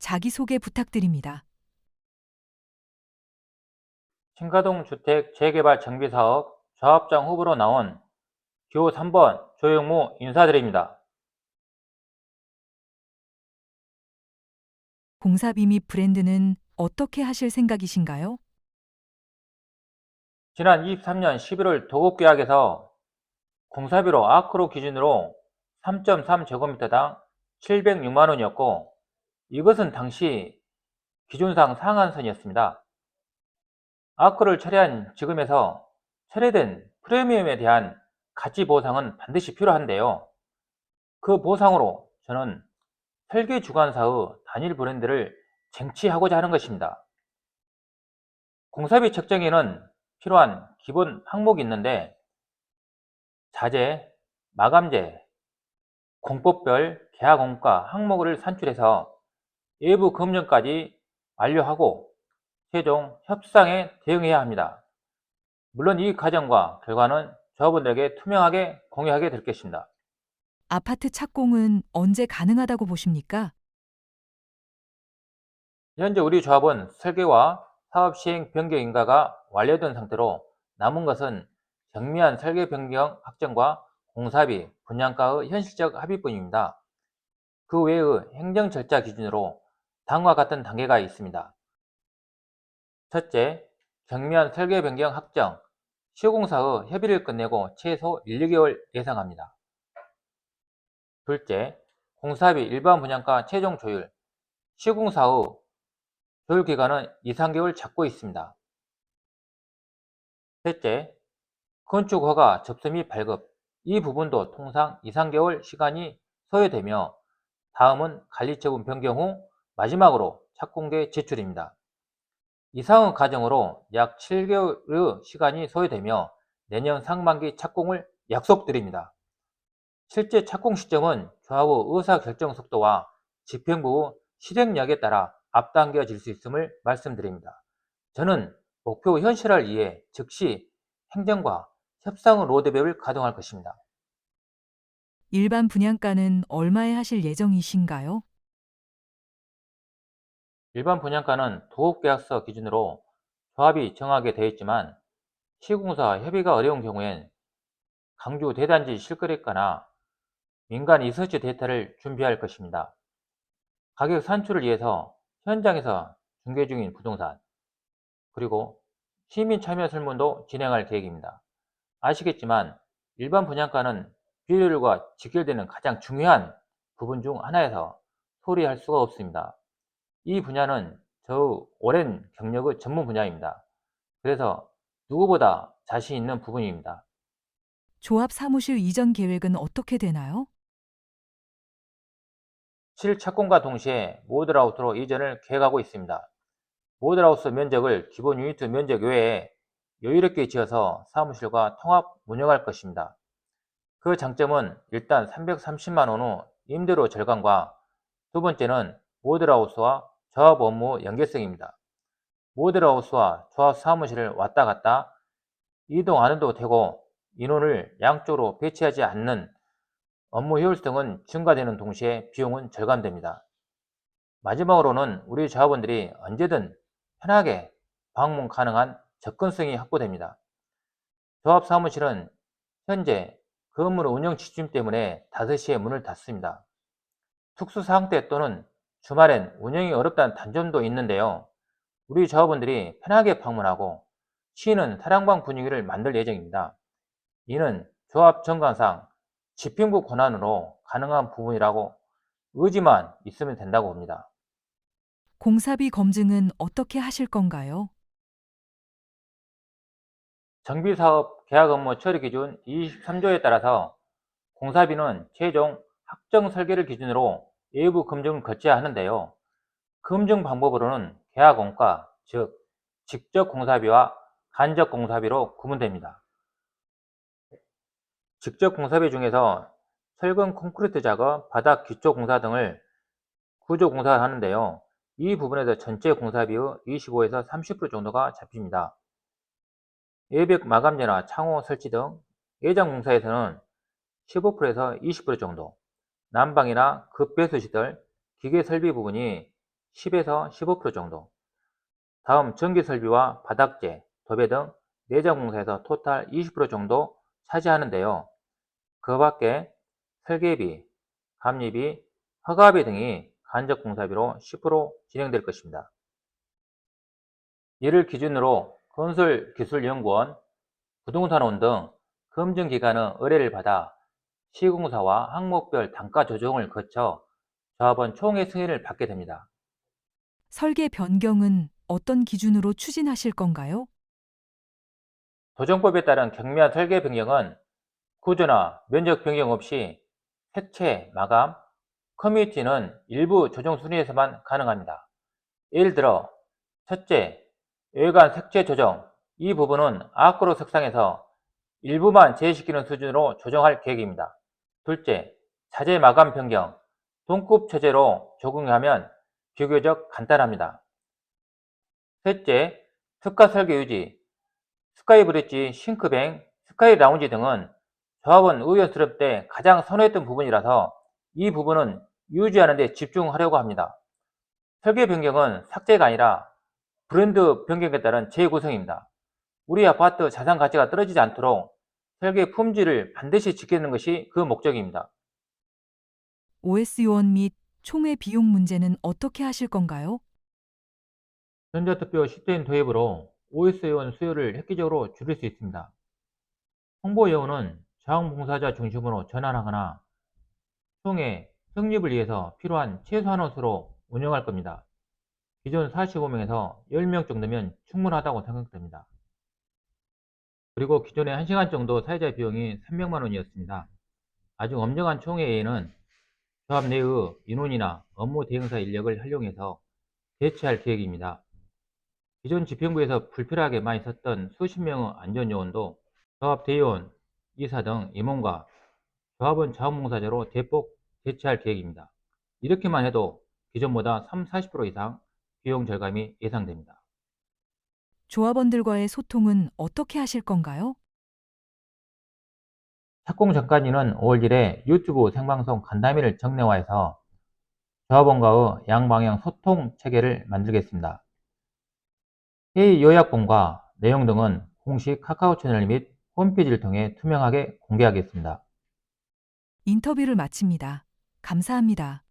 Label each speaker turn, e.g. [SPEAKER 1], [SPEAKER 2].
[SPEAKER 1] 자기소개 부탁드립니다.
[SPEAKER 2] 신가동 주택 재개발 정비사업 조합장 후보로 나온 기호 3번 조영무 인사드립니다.
[SPEAKER 1] 공사비 및 브랜드는 어떻게 하실 생각이신가요?
[SPEAKER 2] 지난 23년 11월 도급계약에서 공사비로 아크로 기준으로 3.3제곱미터당 706만 원이었고 이것은 당시 기준상 상한선이었습니다. 아크를 철회한 지금에서 철회된 프리미엄에 대한 가치 보상은 반드시 필요한데요. 그 보상으로 저는 설계 주관사의 단일 브랜드를 쟁취하고자 하는 것입니다. 공사비 책정에는 필요한 기본 항목이 있는데 자재, 마감재, 공법별 계약원가 항목을 산출해서 외부 검증까지 완료하고 최종 협상에 대응해야 합니다. 물론 이 과정과 결과는 조합원들에게 투명하게 공유하게 될 것입니다.
[SPEAKER 1] 아파트 착공은 언제 가능하다고 보십니까?
[SPEAKER 2] 현재 우리 조합은 설계와 사업 시행 변경 인가가 완료된 상태로 남은 것은 정미한 설계 변경 확정과 공사비, 분양가의 현실적 합의뿐입니다. 그 외의 행정 절차 기준으로 다음과 같은 단계가 있습니다. 첫째, 정미한 설계 변경 확정, 시공사의 협의를 끝내고 최소 1, 2개월 예상합니다. 둘째, 공사비 일반 분양가 최종 조율, 시공사의 조율 기간은 2, 3개월 잡고 있습니다. 셋째, 건축허가 접수 및 발급, 이 부분도 통상 2, 3개월 시간이 소요되며 다음은 관리처분 변경 후 마지막으로 착공계 제출입니다. 이상의 과정으로 약 7개월의 시간이 소요되며 내년 상반기 착공을 약속드립니다. 실제 착공 시점은 조합의 의사결정 속도와 집행부 실행력에 따라 앞당겨질 수 있음을 말씀드립니다. 저는 목표 현실화를 위해 즉시 행정과 협상의 로드맵을 가동할 것입니다.
[SPEAKER 1] 일반 분양가는 얼마에 하실 예정이신가요?
[SPEAKER 2] 일반 분양가는 도급계약서 기준으로 조합이 정하게 되어 있지만 시공사 협의가 어려운 경우엔 강주 대단지 실거래가나 민간 리서치 데이터를 준비할 것입니다. 가격 산출을 위해서 현장에서 중개 중인 부동산 그리고 시민 참여 설문도 진행할 계획입니다. 아시겠지만 일반 분양가는 비율과 직결되는 가장 중요한 부분 중 하나여서 소리할 수가 없습니다. 이 분야는 저의 오랜 경력의 전문 분야입니다. 그래서 누구보다 자신 있는 부분입니다.
[SPEAKER 1] 조합 사무실 이전 계획은 어떻게 되나요?
[SPEAKER 2] 실착공과 동시에 모듈하우스로 이전을 계획하고 있습니다. 모듈하우스 면적을 기본 유니트 면적 외에 여유롭게 지어서 사무실과 통합 운영할 것입니다. 그 장점은 일단 330만 원 후 임대료 절감과 두 번째는 모듈하우스와 조합 업무 연계성입니다. 모듈하우스와 조합 사무실을 왔다 갔다 이동 안 해도 되고 인원을 양쪽으로 배치하지 않는 업무 효율성은 증가되는 동시에 비용은 절감됩니다. 마지막으로는 우리 조합원들이 언제든 편하게 방문 가능한 접근성이 확보됩니다. 조합 사무실은 현재 건물 운영 지침 때문에 5시에 문을 닫습니다. 특수사항 때 또는 주말엔 운영이 어렵다는 단점도 있는데요. 우리 조합원들이 편하게 방문하고 쉬는 사랑방 분위기를 만들 예정입니다. 이는 조합 정관상 집행부 권한으로 가능한 부분이라고 의지만 있으면 된다고 봅니다.
[SPEAKER 1] 공사비 검증은 어떻게 하실 건가요?
[SPEAKER 2] 정비사업 계약 업무 처리 기준 23조에 따라서 공사비는 최종 확정 설계를 기준으로 외부 검증을 거쳐야 하는데요. 검증 방법으로는 계약 원가, 즉 직접 공사비와 간접 공사비로 구분됩니다. 직접 공사비 중에서 철근 콘크리트 작업, 바닥 기초 공사 등을 구조 공사를 하는데요. 이 부분에서 전체 공사비의 25에서 30% 정도가 잡힙니다. 외벽 마감재나 창호 설치 등 예장 공사에서는 15%에서 20% 정도, 난방이나 급배수 시설, 기계 설비 부분이 10에서 15% 정도. 다음 전기설비와 바닥재, 도배 등 내장공사에서 토탈 20% 정도 차지하는데요. 그 밖에 설계비, 감리비, 허가비 등이 간접공사비로 10% 진행될 것입니다. 이를 기준으로 건설기술연구원, 부동산원 등 검증기관의 의뢰를 받아 시공사와 항목별 단가 조정을 거쳐 조합원 총회 승인을 받게 됩니다.
[SPEAKER 1] 설계 변경은 어떤 기준으로 추진하실 건가요?
[SPEAKER 2] 도정법에 따른 경미한 설계 변경은 구조나 면적 변경 없이 색채, 마감, 커뮤니티는 일부 조정 순위에서만 가능합니다. 예를 들어 첫째, 외관 색채 조정. 이 부분은 아크로 색상에서 일부만 제외시키는 수준으로 조정할 계획입니다. 둘째, 자재 마감 변경. 동급 처제로 적용하면 비교적 간단합니다. 셋째, 특가 설계 유지. 스카이 브릿지, 싱크뱅, 스카이 라운지 등은 조합원 의원 수립 때 가장 선호했던 부분이라서 이 부분은 유지하는 데 집중하려고 합니다. 설계 변경은 삭제가 아니라 브랜드 변경에 따른 재구성입니다. 우리 아파트 자산 가치가 떨어지지 않도록 설계 품질을 반드시 지키는 것이 그 목적입니다.
[SPEAKER 1] OS 요원 및 총회 비용 문제는 어떻게 하실 건가요?
[SPEAKER 2] 전자투표 시스템 도입으로 OS 회원 수요를 획기적으로 줄일 수 있습니다. 홍보 회원은 자원봉사자 중심으로 전환하거나 총회 성립을 위해서 필요한 최소한 수로 운영할 겁니다. 기존 45명에서 10명 정도면 충분하다고 생각됩니다. 그리고 기존에 1시간 정도 사회자 비용이 300만 원이었습니다. 아주 엄정한 총회에는 조합 내의 인원이나 업무 대행사 인력을 활용해서 대체할 계획입니다. 기존 지평부에서 불필요하게 많이 썼던 수십 명의 안전요원도 조합 대의원, 이사 등 임원과 조합원 자원봉사자로 대폭 대체할 계획입니다. 이렇게만 해도 기존보다 30-40% 이상 비용 절감이 예상됩니다.
[SPEAKER 1] 조합원들과의 소통은 어떻게 하실 건가요?
[SPEAKER 2] 착공 전까지는 5월 1일에 유튜브 생방송 간담회를 정례화해서 조합원과의 양방향 소통 체계를 만들겠습니다. 회의 요약본과 내용 등은 공식 카카오 채널 및 홈페이지를 통해 투명하게 공개하겠습니다.
[SPEAKER 1] 인터뷰를 마칩니다. 감사합니다.